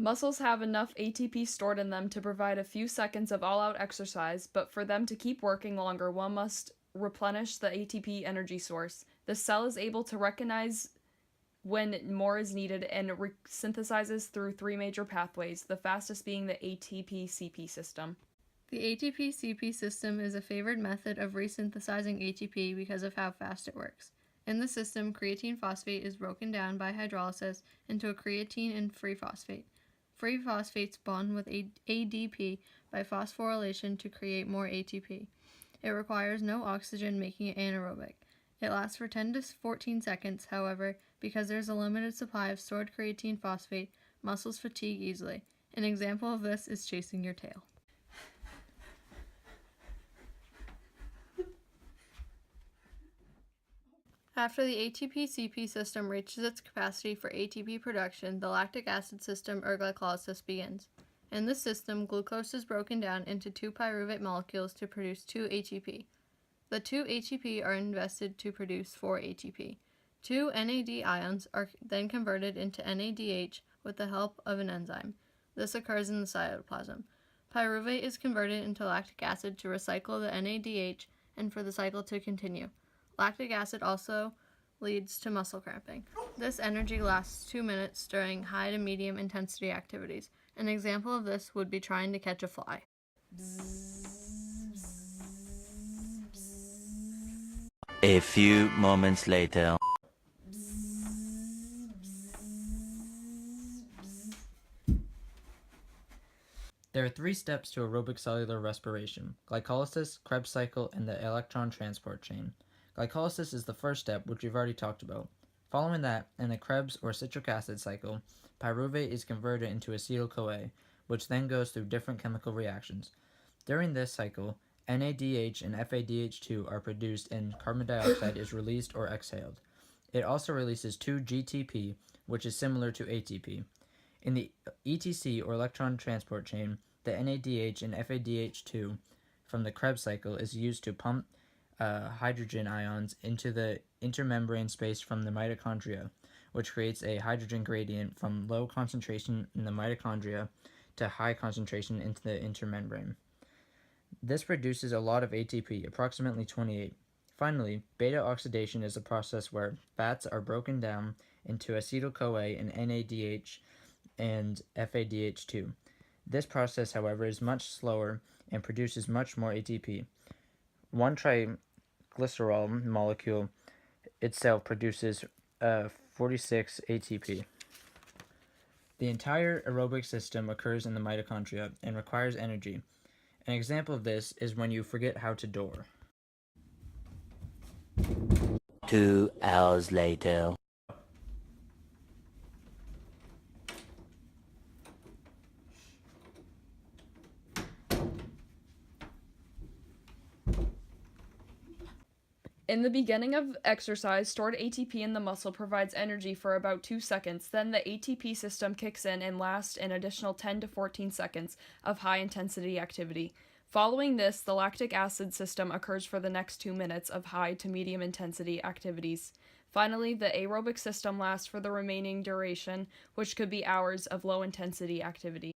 Muscles have enough ATP stored in them to provide a few seconds of all-out exercise, but for them to keep working longer, one must replenish the ATP energy source. The cell is able to recognize when more is needed and synthesizes through three major pathways, the fastest being the ATP-CP system. The ATP-CP system is a favored method of resynthesizing ATP because of how fast it works. In the system, creatine phosphate is broken down by hydrolysis into a creatine and free phosphate. Free phosphates bond with ADP by phosphorylation to create more ATP. It requires no oxygen, making it anaerobic. It lasts for 10 to 14 seconds, however, because there's a limited supply of stored creatine phosphate, muscles fatigue easily. An example of this is chasing your tail. After the ATP-CP system reaches its capacity for ATP production, the lactic acid system or glycolysis begins. In this system, glucose is broken down into two pyruvate molecules to produce 2 ATP. The 2 ATP are invested to produce 4 ATP. 2 NAD ions are then converted into NADH with the help of an enzyme. This occurs in the cytoplasm. Pyruvate is converted into lactic acid to recycle the NADH and for the cycle to continue. Lactic acid also leads to muscle cramping. This energy lasts 2 minutes during high to medium intensity activities. An example of this would be trying to catch a fly. A few moments later. There are 3 steps to aerobic cellular respiration: glycolysis, Krebs cycle, and the electron transport chain. Glycolysis is the first step, which we've already talked about. Following that, in the Krebs or citric acid cycle, pyruvate is converted into acetyl-CoA, which then goes through different chemical reactions. During this cycle, NADH and FADH2 are produced and carbon dioxide is released or exhaled. It also releases 2-GTP, which is similar to ATP. In the ETC or electron transport chain, the NADH and FADH2 from the Krebs cycle is used to pump hydrogen ions into the intermembrane space from the mitochondria, which creates a hydrogen gradient from low concentration in the mitochondria to high concentration into the intermembrane. This produces a lot of ATP, approximately 28. Finally, beta oxidation is a process where fats are broken down into acetyl-CoA and NADH and FADH2. This process, however, is much slower and produces much more ATP. One triglycerol molecule itself produces 46 ATP. The entire aerobic system occurs in the mitochondria and requires energy. An example of this is when you forget how to door. 2 hours later. In the beginning of exercise, stored ATP in the muscle provides energy for about 2 seconds. Then the ATP system kicks in and lasts an additional 10 to 14 seconds of high-intensity activity. Following this, the lactic acid system occurs for the next 2 minutes of high to medium-intensity activities. Finally, the aerobic system lasts for the remaining duration, which could be hours of low-intensity activity.